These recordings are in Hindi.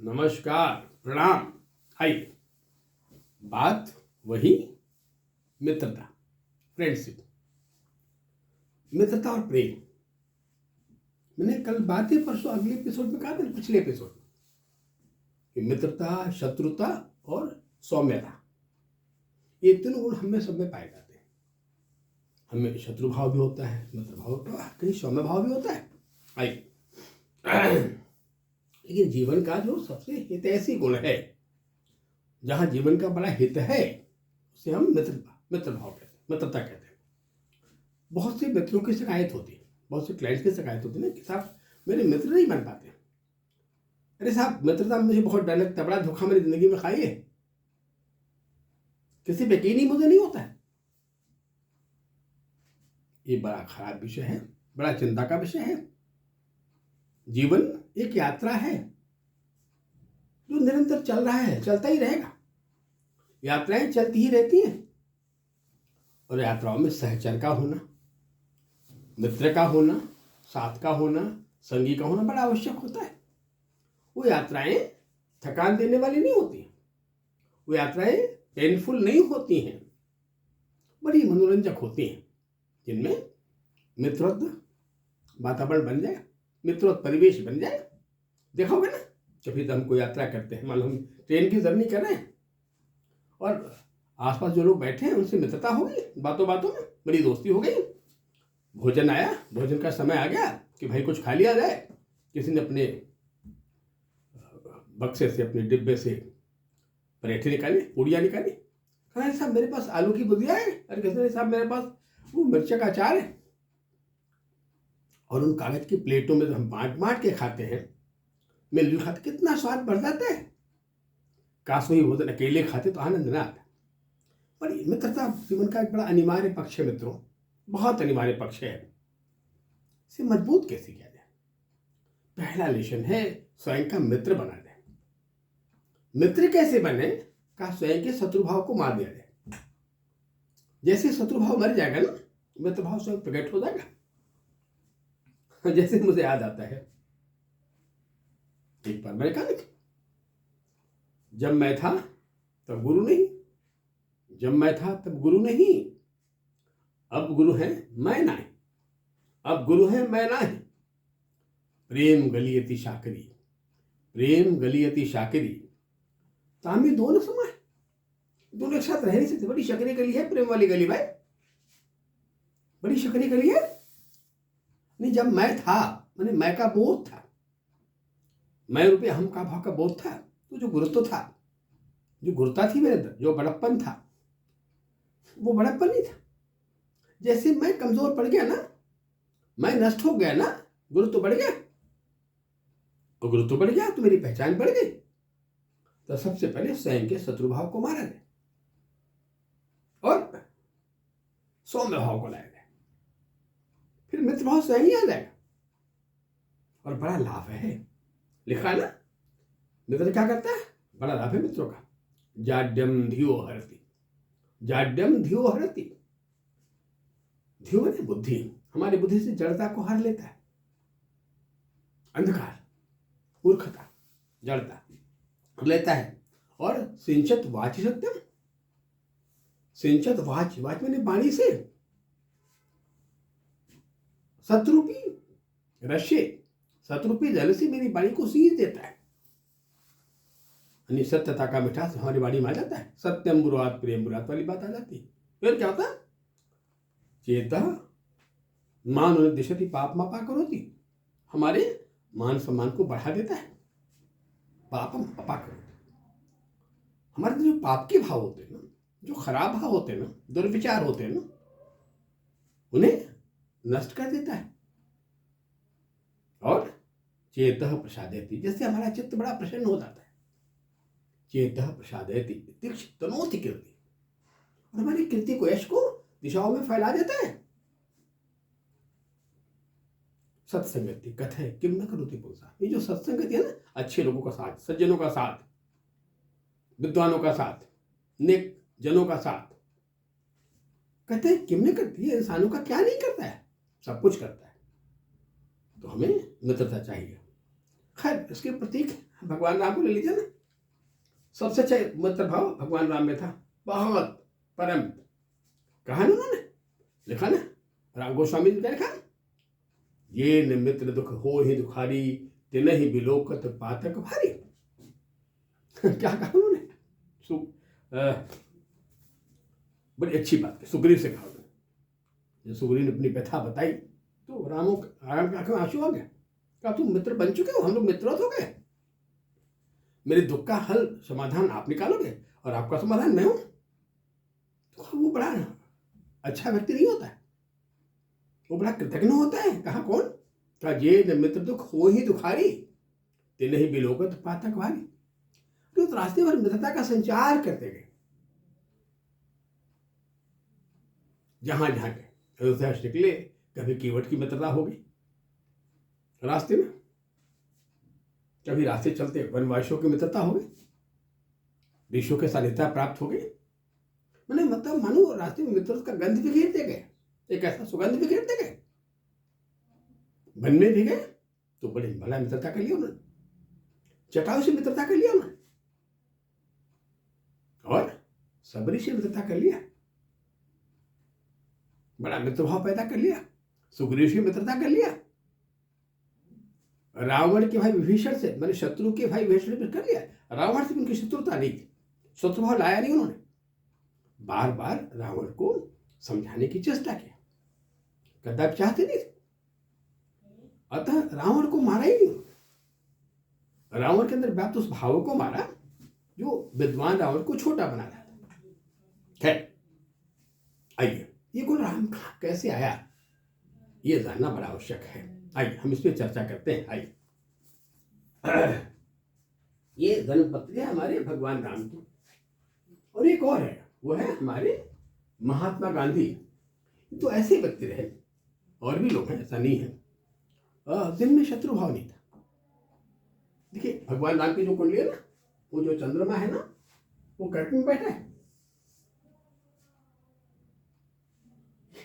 नमस्कार, प्रणाम। आइए, बात वही मित्रता, फ्रेंडशिप, मित्रता और प्रेम। मैंने कल बात ही परसों अगले एपिसोड में कहा था, पिछले एपिसोड में, कि मित्रता, शत्रुता और सौम्यता, ये तीनों गुण हमें सब में पाए जाते हैं। हमें शत्रु भाव भी होता है, मित्र भाव, कहीं सौम्य भाव भी होता है। आइए, लेकिन जीवन का जो सबसे हितैषी गुण है, जहां जीवन का बड़ा हित है, उसे हम मित्र भाव कहते हैं, मित्रता कहते हैं। बहुत से मित्रों की शिकायत होती है, बहुत से क्लाइंट्स की शिकायत होती है ना कि साहब मेरे मित्र नहीं बन पाते। अरे साहब, मित्रता में मुझे बहुत डर लगता है, बड़ा धोखा मेरी जिंदगी में खाई है, किसी पे यकीन ही मुझे नहीं होता है। ये बड़ा खराब विषय है, बड़ा चिंता का विषय है। जीवन एक यात्रा है जो निरंतर चल रहा है, चलता ही रहेगा। यात्राएं चलती ही रहती हैं, और यात्राओं में सहचर का होना, मित्र का होना, साथ का होना, संगी का होना बड़ा आवश्यक होता है। वो यात्राएं थकान देने वाली नहीं होती, वो यात्राएं पेनफुल नहीं होती हैं, बड़ी मनोरंजक होती हैं, जिनमें मित्रवत वातावरण बन जाए, मित्रवत परिवेश बन जाए। देखा होगा ना, कभी तो हम कोई यात्रा करते हैं, मान लो हम ट्रेन की जर्नी कर रहे हैं और आसपास जो लोग बैठे हैं उनसे मित्रता हो गई, बातों बातों में बड़ी दोस्ती हो गई। भोजन आया, भोजन का समय आ गया कि भाई कुछ खा लिया जाए। किसी ने अपने बक्से से, अपने डिब्बे से पराठे निकाले, पूड़ियाँ निकाली। अरे साहब मेरे पास आलू की भुजिया है, अरे किसी ने साहब मेरे पास वो मिर्चा का अचार है। और उन कागज की प्लेटों में तो हम बांट बांट के खाते हैं, मिलजुल खाते, कितना स्वाद बढ़ जाता है। काश वही भोजन अकेले खाते तो आनंद ना आता। पर मित्रता जीवन का एक बड़ा अनिवार्य पक्ष है मित्रों, बहुत अनिवार्य पक्ष है। इसे मजबूत कैसे किया जाए? पहला लेसन है स्वयं का मित्र बना जाए। मित्र कैसे बने? का स्वयं के शत्रु भाव को मार दिया जाए। जैसे शत्रु भाव मर जाएगा ना, मित्र भाव स्वयं प्रकट हो जाएगा। जैसे मुझे याद आता है, एक बार मैंने कहा, जब मैं था तब गुरु नहीं, जब मैं था तब गुरु नहीं, अब गुरु है मैं नहीं, अब गुरु है मैं नहीं। प्रेम गलियति शाकरी, प्रेम गलियति शाकरी, तामी दोनों समय, दोनों एक साथ रह नहीं सकते। बड़ी शकरी गली है प्रेम वाली गली भाई, बड़ी शकरी गली है। नहीं, जब मैं था, मैंने मैं का बोध था, मैं रूपये हम का भाव का बोध था, तो जो गुरुत्व था, जो गुरुता थी मेरे अंदर, जो बड़प्पन था, वो बड़प्पन नहीं था। जैसे मैं कमजोर पड़ गया ना, मैं नष्ट हो गया ना, गुरुत्व बढ़ गया, और गुरुत्व बढ़ गया तो मेरी पहचान बढ़ गई। तो सबसे पहले स्वयं के शत्रु भाव को मारा जाए और सौम्य भाव को लाया जाए, फिर मित्र भाव स्वयं ही आ जाएगा। और बड़ा लाभ है, लिखा है ना, मित्र क्या करता है? बड़ा लाभ है मित्रों का। जाड्यम धियो हरति, जाड्यम धियो हरति। धियो माने बुद्धि, हमारी बुद्धि से जड़ता को हर लेता है। अंधकार, मूर्खता, जड़ता लेता है। और सिंचत वाचि सत्यम, सिंचत वाच, वाच मैंने वाणी से, सतरूपी रश्य, सतरूपी जल से मेरी वाणी को सींच देता है। सत्यता का मिठास हमारी वाणी में आ जाता है। सत्यम बुरात प्रेम बुरात वाली बात आ जाती है। फिर क्या होता है? चेता मान दिशति पाप मापा करोति, हमारे मान सम्मान को बढ़ा देता है। पापम अपा करो, हमारे जो पाप के भाव होते हैं ना, जो खराब भाव होते हैं ना, दुर्विचार होते हैं ना, उन्हें नष्ट कर देता है। और चेतः प्रसादयति, जैसे हमारा चित्त बड़ा प्रसन्न हो जाता है। चेतः प्रसादयति तनोति कीर्ति, और हमारी कीर्ति को, यश को दिशाओं में फैला देता है। सत्संगति कथे किम न करोति पुरुषा, ये जो सत्संगति है ना, अच्छे लोगों का साथ, सज्जनों का साथ, विद्वानों का साथ, नेक जनों का साथ, कहते हैं किम न करती है, इंसानों का क्या नहीं करता है, सब कुछ करता है। तो हमें मित्रता चाहिए। खैर, इसके प्रतीक भगवान राम को ले लीजिए ना, सबसे अच्छा मित्र भाव भगवान राम में था, बहुत परम। कहा ना उन्होंने, लिखा ना, राम गोस्वामी जी ने लिखा, ये न मित्र दुख हो ही दुखारी, तिन ही बिलोकत पातक भारी। क्या कहा उन्होंने? बड़ी अच्छी बात है, सुग्रीव से कहा उन्होंने। जब सुग्रीव ने अपनी व्यथा बताई तो राम के आंखों में आंसू आ गया। कहा तुम मित्र बन चुके हो, हम लोग मित्र हो गए, मेरे दुख का हल समाधान आप निकालोगे और आपका समाधान मैं हूं। तो वो बड़ा अच्छा व्यक्ति नहीं होता है, वो बड़ा कृतज्ञ होता है। कहा कौन? कहा ये न मित्र दुख हो ही दुखारी, तिन ही बिलोकत पातक भारी। तो रास्ते भर मित्रता का संचार करते गए, जहां जहां गए। अयोध्या से निकले, कभी केवट की मित्रता हो गई रास्ते में, कभी रास्ते चलते वनवासियों की मित्रता हो गई, ऋषियों के सानिध्य प्राप्त हो गई। मैंने मतलब मानो रास्ते में मित्रता का गंध बिखेरते गए, एक ऐसा सुगंध बिखेरते गए। वन में भी गए तो बड़ी भला मित्रता कर लिया उन्होंने, जटायु से मित्रता कर लिया उन्होंने, और सबरी से मित्रता कर लिया, बड़ा मित्रभाव पैदा कर लिया। सुग्रीव से मित्रता कर लिया, रावण के भाई विभीषण से, मैंने शत्रु के भाई विभीषण से कर लिया। रावण से उनकी शत्रुता नहीं थी, शत्रुभाव लाया नहीं उन्होंने, बार बार रावण को समझाने की चेष्टा किया, कदापि चाहते नहीं थे। अतः रावण को मारा ही नहीं, रावण के अंदर व्याप्त उस भाव को मारा जो विद्वान रावण को छोटा बना रहा था। है आइए, ये गुण राम का कैसे आया, ये जानना बड़ा आवश्यक है। आइए हम इस पर चर्चा करते हैं। आइए, ये धर्मपत्नी है हमारे भगवान राम की, और एक और है, वो है हमारे महात्मा गांधी। तो ऐसे व्यक्ति रहे, और भी लोग हैं, ऐसा नहीं है जिनमें शत्रु भाव नहीं था। देखिए भगवान राम की जो कुंडली है ना, वो जो चंद्रमा है ना, वो कर्क में बैठा है।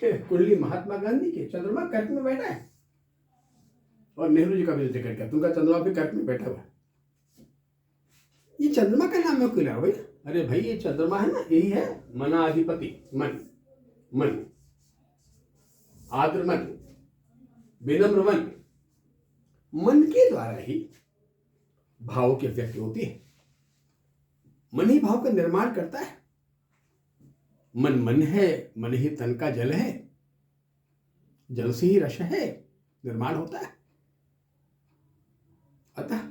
कुंडली महात्मा गांधी की, चंद्रमा कर्क में बैठा है, और नेहरू जी का भी जिक्र किया, उनका चंद्रमा भी कर्क में बैठा हुआ है। ये चंद्रमा का नाम क्यों लिया भाई? अरे भाई, ये चंद्रमा है ना, यही है मनाधिपति, मन, मन, आद्र मन, विनम्र मन। मन के द्वारा ही भाव की अभिव्यक्ति होती है, मन ही भाव का निर्माण करता है। मन मन है, मन ही तन का जल है, जल से ही रस है निर्माण होता है। अतः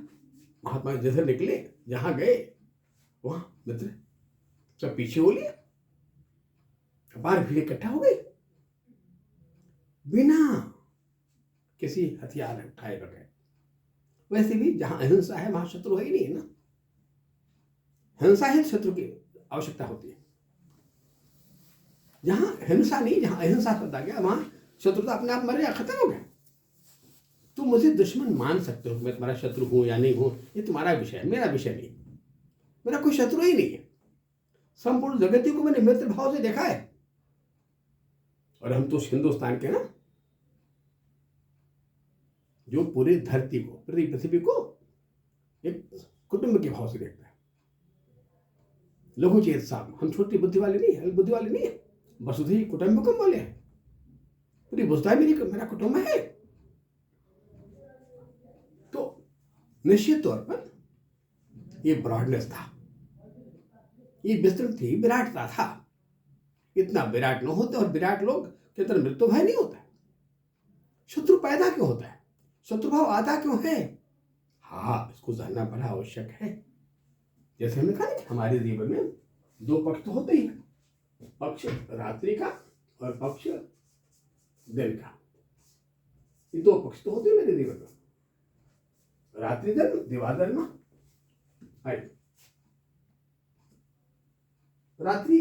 महात्मा जैसे निकले, जहां गए वहां मित्र सब पीछे हो लिया, बार भीड़ इकट्ठा हो गई, बिना किसी हथियार उठाए बगैर। वैसे भी जहां अहिंसा है वहां शत्रु है ही नहीं ना, हिंसा ही शत्रु की आवश्यकता होती है। जहां हिंसा नहीं, जहां अहिंसा शब्द आ गया, वहां शत्रुता अपने आप मर गया, खत्म हो गया। तुम मुझे दुश्मन मान सकते हो, मैं तुम्हारा शत्रु हूं या नहीं हूं, ये तुम्हारा विषय है, मेरा विषय नहीं। मेरा कोई शत्रु ही नहीं है, संपूर्ण जगत को मैंने मित्र भाव से देखा है। और हम तो हिंदुस्तान के ना, जो पूरी धरती को, पूरी पृथ्वी को एक कुटुंब के भाव से देखता है। लघु चेत साहब, हम छोटी बुद्धि वाले नहीं है, बुद्धि वाले नहीं है, वसुधैव कुटुंबकम वाले हैं। पूरी वसुधा मेरा कुटुंब है। तो निश्चित तौर पर ये ब्रॉडनेस था, ये विस्तृत थी, विराटता था। इतना विराट न होते, और विराट लोग के अंदर मृत्यु भय नहीं होता है। शत्रु पैदा क्यों होता है, शत्रुभाव आता क्यों है? हाँ, इसको जानना बड़ा आवश्यक है। जैसे हमने कहा कि हमारे जीवन में दो पक्ष तो होते ही, पक्ष रात्रि का और पक्ष दिन का। ये दो पक्ष तो होते हैं मेरे जीवन में, रात्रि दिन, दिवाकर ना। रात्रि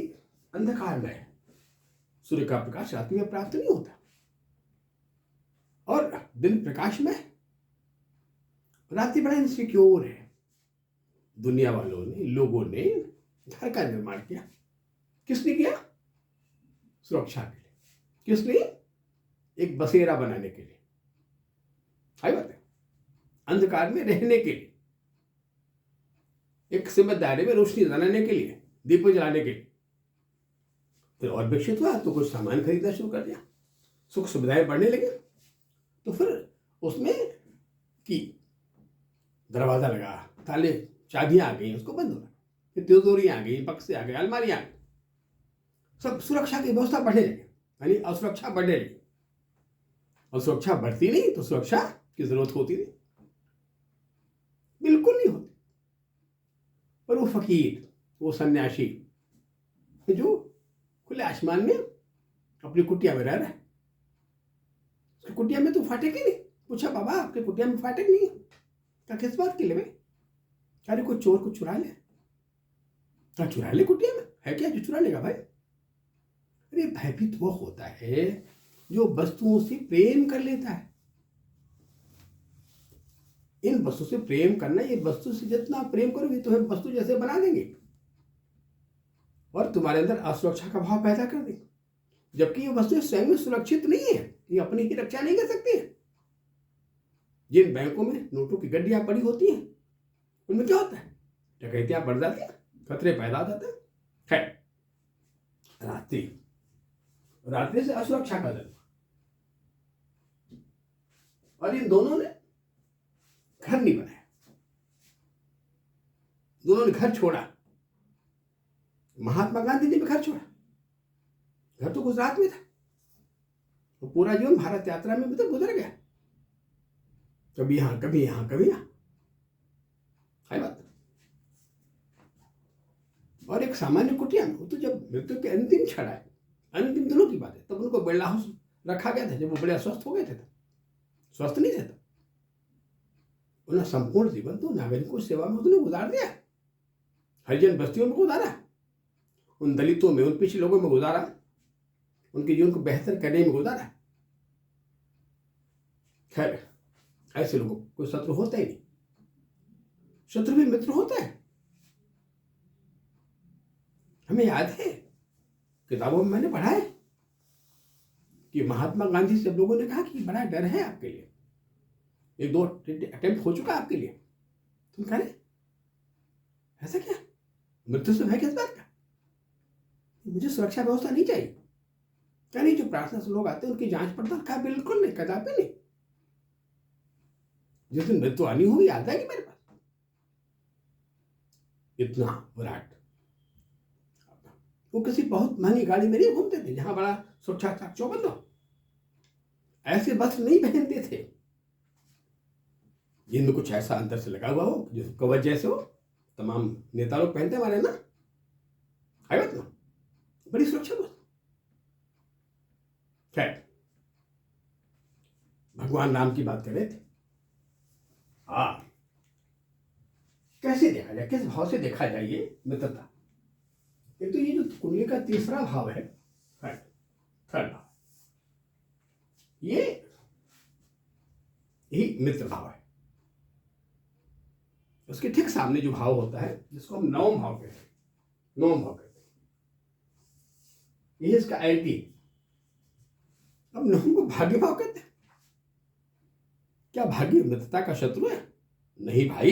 अंधकार में है, सूर्य का प्रकाश रात्रि में प्राप्त नहीं होता, और दिन प्रकाश में। रात्रि बड़ा इनसिक्योर है। दुनिया वालों ने, लोगों ने घर का निर्माण किया, किसने किया? सुरक्षा के लिए। किसने? एक बसेरा बनाने के लिए, हाई बात है, अंधकार में रहने के लिए। एक सीमित दायरे में रोशनी जलाने के लिए, दीप जलाने के लिए। फिर और विकसित हुआ तो कुछ सामान खरीदना शुरू कर दिया, सुख सुविधाएं बढ़ने लगी। तो फिर उसमें की दरवाजा लगा, ताले चाबियां आ गई, उसको बंद हो गया। फिर तिजोरियां आ गई, बक्से आ गए, अलमारियां आ गई, सब सुरक्षा की व्यवस्था बढ़ने लगी, यानी असुरक्षा बढ़ने लगी। और सुरक्षा बढ़ती नहीं तो सुरक्षा की जरूरत होती नहीं, बिल्कुल नहीं होती। पर वो फकीर, वो सन्यासी जो खुले आसमान में अपनी कुटिया में रह रहा है, उसकी कुटिया में तो फाटक ही नहीं। पूछा, बाबा आपके कुटिया में फाटक नहीं है? क्या किस बात के लिए भाई? अरे कोई चोर को चुरा ले। क्या चुरा ले? कुटिया में है क्या जो चुरा लेगा भाई? अरे भयभीत वो होता है जो वस्तुओं से प्रेम कर लेता है। इन वस्तु से प्रेम करना, ये वस्तु से जितना प्रेम करोगे तुम्हें वस्तु जैसे बना देंगे और तुम्हारे अंदर असुरक्षा का भाव पैदा कर देंगे। जबकि ये वस्तु स्वयं में सुरक्षित नहीं है, ये अपनी ही रक्षा नहीं कर सकती है। जिन बैंकों में नोटों की गड्डियां पड़ी होती हैं, उनमें क्या होता है? डकैतियां बढ़ जाती हैं, खतरे पैदा हो जाते हैं। खैर, रात्रि से असुरक्षा का जन्म, और इन दोनों ने घर नहीं बनाया, दोनों ने घर छोड़ा। महात्मा गांधी ने भी घर छोड़ा। घर तो गुजरात में था, तो पूरा जीवन भारत यात्रा में मतलब गुजर गया, कभी यहां कभी यहां कभी यहां, है बात। और एक सामान्य कुटिया में, तो जब मृत्यु के अंतिम क्षण आए, अंतिम दिनों की बात है, तब उनको बिरला हाउस रखा गया था, जब वो बड़े अस्वस्थ हो गए थे। स्वस्थ नहीं थे तब। उन्होंने संपूर्ण जीवन तो नागरिकों की सेवा में उन्होंने गुजार दिया, हरिजन बस्तियों में गुजारा, उन दलितों में, उन पिछड़े लोगों में गुजारा, उनके जीवन को बेहतर करने में गुजारा। खैर, ऐसे लोगों को कोई शत्रु होता ही नहीं, शत्रु भी मित्र होता है। हमें याद है, किताबों में मैंने पढ़ा है कि महात्मा गांधी से लोगों ने कहा कि बड़ा डर है आपके लिए, 1-2 अटेम्प्ट हो चुका आपके लिए, तुम कह रहे ऐसा क्या? मृत्यु से भय किस बात का? मुझे सुरक्षा व्यवस्था नहीं चाहिए। क्या नहीं, जो प्रार्थना से लोग आते हैं उनकी जांच पड़ताल का बिल्कुल नहीं, कदापि नहीं। जिस दिन मृत्यु आनी होगी याद आएगी मेरे पास। इतना विराट, वो किसी बहुत महंगी गाड़ी में नहीं घूमते थे जहां बड़ा सुरक्षा का चौबंद हो, ऐसे वस्त्र नहीं पहनते थे जिनमें कुछ ऐसा अंदर से लगा हुआ हो, जो कवच जैसे हो। तमाम नेता लोग पहनते हमारे ना, है ना, बड़ी सुरक्षा दोस्त। खैर, भगवान राम की बात कर रहे थे। कैसे देखा जाए, किस भाव से देखा जाए ये मित्रता? एक तो ये जो कुंडली का तीसरा भाव है, थर्ड भाव, यही मित्र भाव है। उसके ठीक सामने जो भाव होता है, जिसको हम नवम भाव कहते हैं, ये इसका एंटी। अब नवम को भाग्य भाव कहते हैं। क्या भाग्य मित्रता का शत्रु है? नहीं भाई।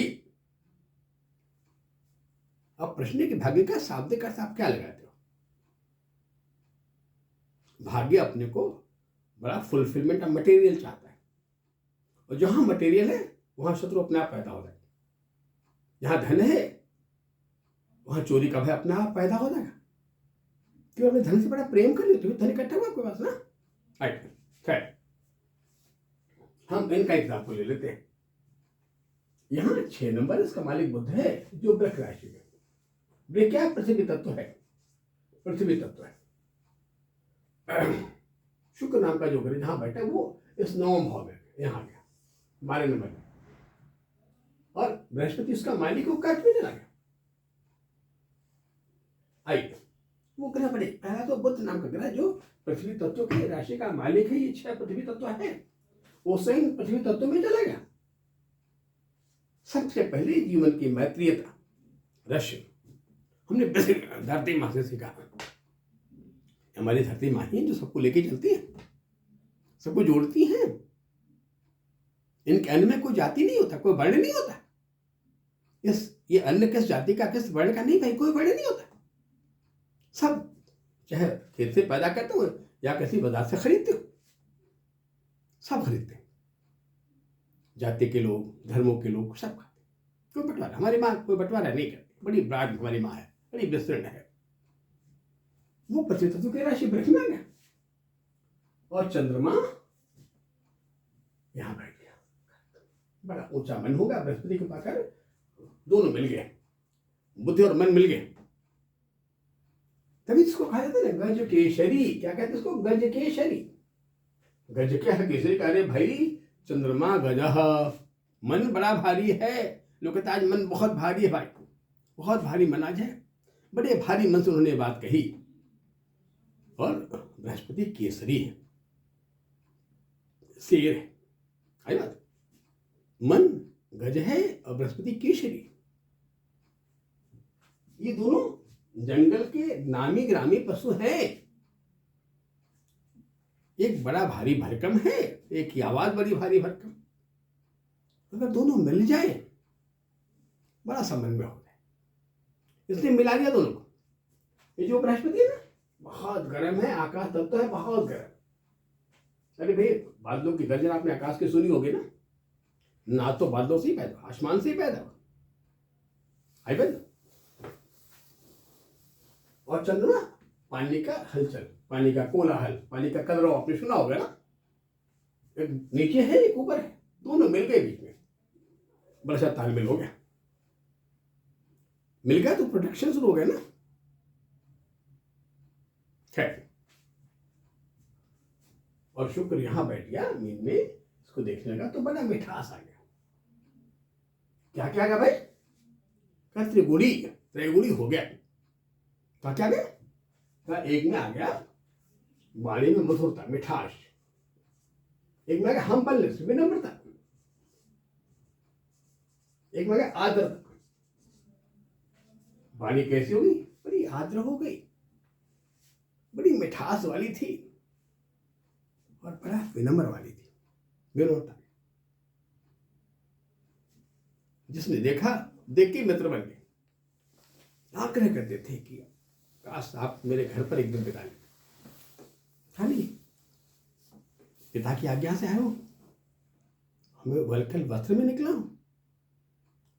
अब प्रश्न है कि भाग्य का शाब्दिक अर्थ आप क्या लगाते हो? भाग्य अपने को बड़ा फुलफिलमेंट ऑफ मटेरियल चाहता है, और जहां मटेरियल है वहां शत्रु अपने आप पैदा हो जाएगा। जहां धन है वहां चोरी का भय अपने आप पैदा हो जाएगा, क्यों? अपने धन से बड़ा प्रेम कर लेते हो, धन इकट्ठा हुआ आपके पास ना। खैर, हम इनका एग्जाम्पल ले लेते हैं। यहां 6 नंबर, इसका मालिक बुध है, जो वृष राशि में। वृष क्या? पृथ्वी तत्व है, पृथ्वी तत्व है। शुक्र नाम का जो ग्रह जहां बैठा है वो इस नवम भाव में यहां गया, 12 नंबर में, और बृहस्पति उसका मालिक को कर्क में चला गया। आइए वो ग्रह बने। पहला तो बुध नाम का ग्रह जो पृथ्वी तत्व की राशि का मालिक है, ये 6 पृथ्वी तत्व है, वो स्वयं पृथ्वी तत्व में चला गया। सबसे पहले जीवन की मैत्रीयता रश्मि हमने धरती माँ से सीखा। हमारी धरती माँ ही जो सबको लेके चलती है, सबको जोड़ती हैं। इनके अन्न में कोई जाति नहीं होता, कोई वर्ण नहीं होता। ये अन्न किस जाति का किस वर्ण का नहीं भाई, कोई वर्ण नहीं होता। सब चाहे खेत से पैदा करते हो या किसी बाजार से खरीदते हो, सब खरीदते हैं। जाति के लोग, धर्मों के लोग सब खाते, कोई बंटवारा, हमारी माँ कोई बंटवारा नहीं करती, बड़ी ब्रांड हमारी माँ है, बड़ी विस्तृत है। वो पंचतत्व की राशि वृक्ष में आ गया और चंद्रमा यहां बैठ गया। बड़ा ऊंचा मन होगा बृहस्पति के पाकर, दोनों मिल गए, बुद्धि और मन मिल गए। तभी इसको कहा जाता है ना गज केशरी। क्या कहते हैं इसको? गज केशरी। गज क्या है? केसरी का। अरे भाई चंद्रमा गजह, मन बड़ा भारी है। लोग कहते आज मन बहुत भारी है भाई, बहुत भारी मन आज है। बड़े भारी मन से उन्होंने बात कही। और बृहस्पति केसरी है, शेर है, आई बात। मन गज है और बृहस्पति केसरी, ये दोनों जंगल के नामी ग्रामी पशु हैं। एक बड़ा भारी भरकम है, एक की आवाज बड़ी भारी भरकम। अगर दोनों मिल जाए बड़ा समन्वय हो जाए, इसने मिला दिया दोनों को। ये जो बृहस्पति है ना, बहुत गर्म है, आकाश तत्व है, बहुत गर्म। अरे भाई बादलों की गर्जन आपने आकाश की सुनी होगी ना तो बादलों से ही पैदा, आसमान से ही पैदा हुआ, आई बन। और चंद्रमा पानी का हलचल, पानी का कोलाहल, पानी का कलरव आपने सुना होगा ना। एक नीचे है एक ऊपर है, दोनों मिल गए बीच में, बड़ा सा तालमेल हो गया। मिल गया तो प्रोटेक्शन शुरू हो गया ना। खैर, और शुक्र यहां बैठ गया मीन में, इसको देखने लगा तो बड़ा मिठास आ गया। क्या क्या गया भाई? क्या त्रिगुणी हो गया। क्या गया? एक में आ गया वाणी में मधुरता, मिठास। एक में आ गया हम्बलनेस, विनम्रता। एक में आ गया आदरता। वाणी कैसी होगी? बड़ी आदर हो गई, बड़ी मिठास वाली थी और बड़ा विनम्र वाली थी, विनम्रता। जिसने देखा, देख के मित्र बन गए। आग्रह करते थे कि काश आप मेरे घर पर एक दिन बिता लें। खाली पिता की आज्ञा से आए हो, हमें वल्कल वस्त्र में निकला हूं।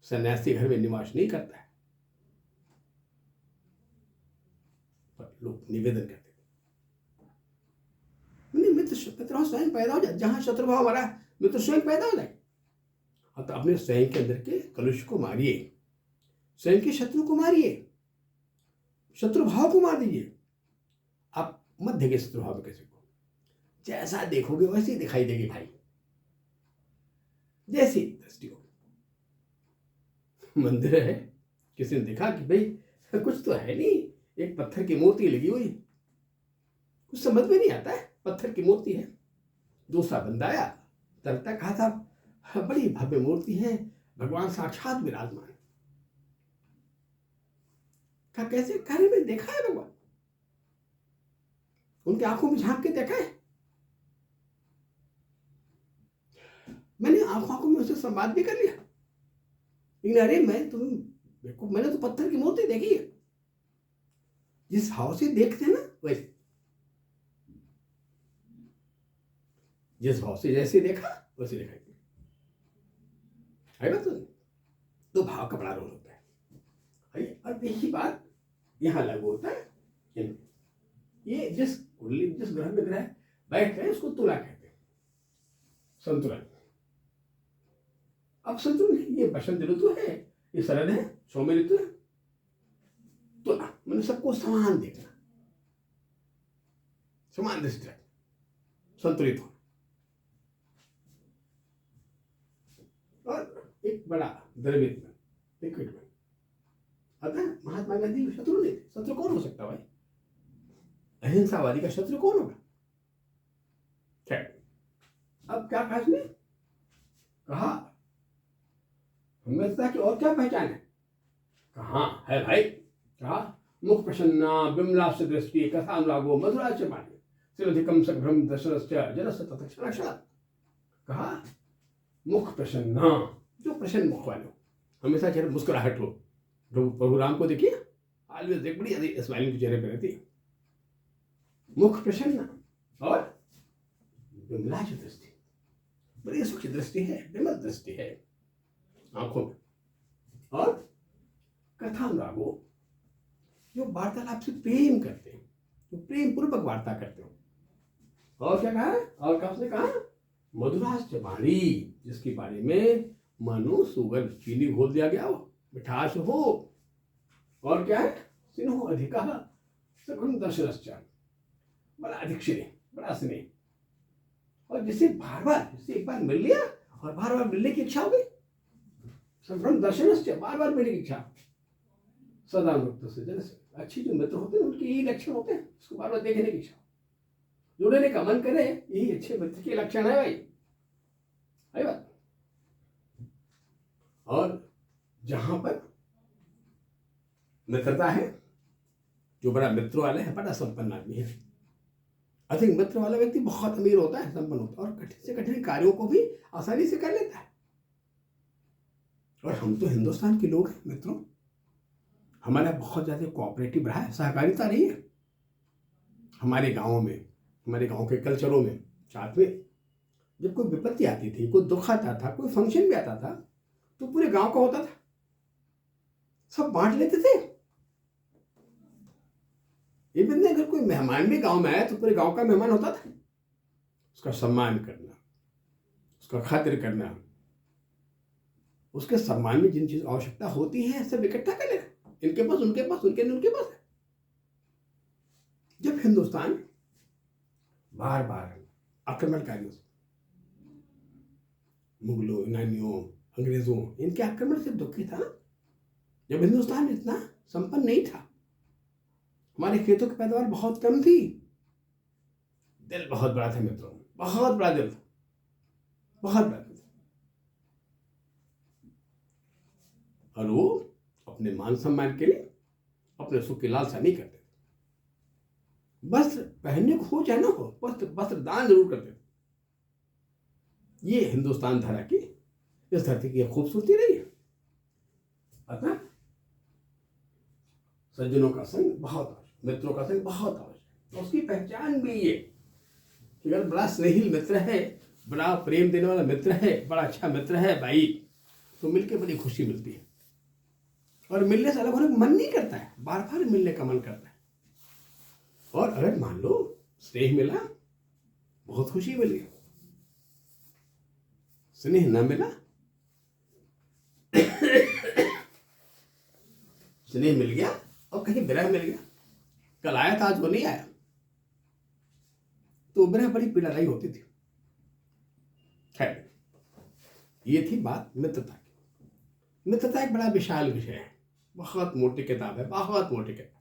सन्यासी घर में निवास नहीं करता है। पर लोग निवेदन करते थे, मित्र स्वयं पैदा हो जाए। जहां शत्रुभाव हमारा, मित्र स्वयं पैदा हो जाए। तो अपने स्वयं के अंदर के कलुष को मारिए, स्वयं के शत्रु को मारिए, शत्रु भाव को मार दीजिए। आप मत देंगे शत्रु भाव में किसी को, जैसा देखोगे वैसी दिखाई देगी भाई, जैसी दृष्टि हो। मंदिर है, किसी ने देखा कि भाई कुछ तो है नहीं, एक पत्थर की मूर्ति लगी हुई, कुछ समझ में नहीं आता है, पत्थर की मूर्ति है। दूसरा बंदा आया, तरता कहा था बड़ी भव्य मूर्ति है, भगवान साक्षात विराजमान। कहा कैसे? कहने में देखा है भगवान, उनकी आंखों में झांक के देखा है। मैंने आंखों में उससे संवाद भी कर लिया, लेकिन अरे मैंने तो पत्थर की मूर्ति देखी है। जिस भाव से देखते हैं ना वैसे, जिस भाव से जैसे देखा वैसे दिखाई है ना। तो भाव का बड़ा रोल होता है। अब यही बात यहां लागू होता है। ये जिस ग्रह में ग्रह बैठ रहे हैं उसको तुला कहते हैं, संतुलन। अब संतुलन, ये बसंत ऋतु है, ये शरद है, सौम्य ऋतु है। तुला मैंने सबको समान देखना, समान दृष्टि रखना, संतुलित होना। और एक बड़ा द्रवित में, लिक्विड में। अतः महात्मा गांधी शत्रु नहीं थे। शत्रु कौन हो सकता भाई? अहिंसावादी का शत्रु कौन होगा? खैर, अब क्या कहा इसने? कहा हिम्मतता की और क्या पहचान है? कहा है भाई? कहा मुख प्रसन्ना बिमलाश दृष्टि कथा अनुरागो मधुराच पानी सिरधिकम सभ्रम दशरस्य जनस तत्क्षण। कहा मुख प्रसन्ना, जो प्रसन्न मुख वाले हो, हमेशा चेहरे मुस्कुराहट हो। प्रभु राम को देखिए, ऑलवेज एक बड़ी स्माइलिंग चेहरे पर रहती है, मुख प्रसन्न और विमलाज दृष्टि, बड़ी सुखी दृष्टि है, विमल दृष्टि है आंखों में। और कथानुरागो, जो वार्तालाप से प्रेम करते हैं, जो प्रेम पूर्वक वार्ता करते हो। और क्या कहा है, और क्या उसने कहा, मधुराज वाणी, जिसकी वाणी में मानो सुगंध, चीनी घोल दिया गया हो, मिठास हो। और क्या है, सिन्हो अधिका सघन दर्शनश्च, बड़ा अधिक स्नेह, बड़ा स्नेह। और जिसे बार बार, जिससे एक बार मिल लिया और बार बार मिलने की इच्छा हो गई, सघन दर्शनश्च, बार बार मिलने की इच्छा। सदा मुक्त से जन से, अच्छी जो मित्र होते हैं उनके यही लक्षण होते हैं, उसको बार बार देखने की इच्छा, जुड़ने का मन करे, यही अच्छे मित्र के लक्षण है भाई, है बात। और जहां पर मित्रता है, जो बड़ा मित्र वाले है, बड़ा संपन्न आदमी है। अधिक मित्र वाला व्यक्ति बहुत अमीर होता है, संपन्न होता है, और कठिन से कठिन कार्यों को भी आसानी से कर लेता है। और हम तो हिंदुस्तान के लोग हैं मित्रों, हमारा बहुत ज्यादा कोऑपरेटिव रहा है, सहकारिता रही है हमारे गाँव में, हमारे गाँव के कल्चरों में। साथ में जब कोई विपत्ति आती थी, कोई दुख आता था, कोई फंक्शन भी आता था, तो पूरे गांव का होता था, सब बांट लेते थे। इवन अगर कोई मेहमान भी गांव में आया तो पूरे गांव का मेहमान होता था, उसका सम्मान करना, उसका खातिर करना, उसके सम्मान में जिन चीज आवश्यकता होती है सब इकट्ठा कर लेना, इनके पास उनके पास, उनके पास है। जब हिंदुस्तान बार बार आक्रमणकारियों से, मुगलों, यूनानियों, अंग्रेजों, इनके आक्रमण से दुखी था, जब हिंदुस्तान इतना संपन्न नहीं था, हमारे खेतों की पैदावार बहुत कम थी, दिल बहुत बड़ा था मित्रों, बहुत बड़ा दिल था, बहुत बड़ा दिल था। और वो अपने मान सम्मान के लिए अपने सुख की लालसा नहीं करते, वस्त्र पहनने को हो चाहे ना हो, वस्त्र दान जरूर करते थे। ये हिंदुस्तान धरा की, इस धरती की खूबसूरती रही है। अतः सज्जनों का संग बहुत आवश्यक, मित्रों का संग बहुत आवश्यक। उसकी पहचान भी ये कि अगर बड़ा स्नेहिल मित्र है, बड़ा प्रेम देने वाला मित्र है, बड़ा अच्छा मित्र है भाई, तो मिलके बड़ी खुशी मिलती है। और मिलने से अलग होने का मन नहीं करता है, बार बार मिलने का मन करता है। और अगर मान लो स्नेह मिला, बहुत खुशी मिली, स्नेह न मिला, स्नेह मिल गया और कहीं विरह मिल गया, कल आया था आज वो नहीं आया, तो विरह बड़ी पीड़ादायी होती थी। खैर, ये थी बात मित्रता की। मित्रता एक बड़ा विशाल विषय है, बहुत मोटी किताब है, बहुत मोटी किताब।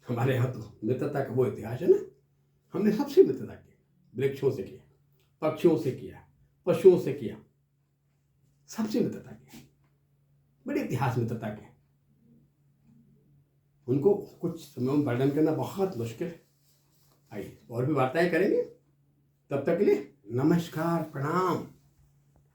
हमारे यहाँ तो मित्रता का वो इतिहास है ना, हमने सबसे मित्रता की, वृक्षों से किया, पक्षियों से किया, पशुओं से किया, सबसे मित्रता की, बड़े इतिहास मित्रता के। उनको कुछ समय में वर्णन करना बहुत मुश्किल है। आइए और भी वार्ताएं करेंगे, तब तक के लिए नमस्कार, प्रणाम।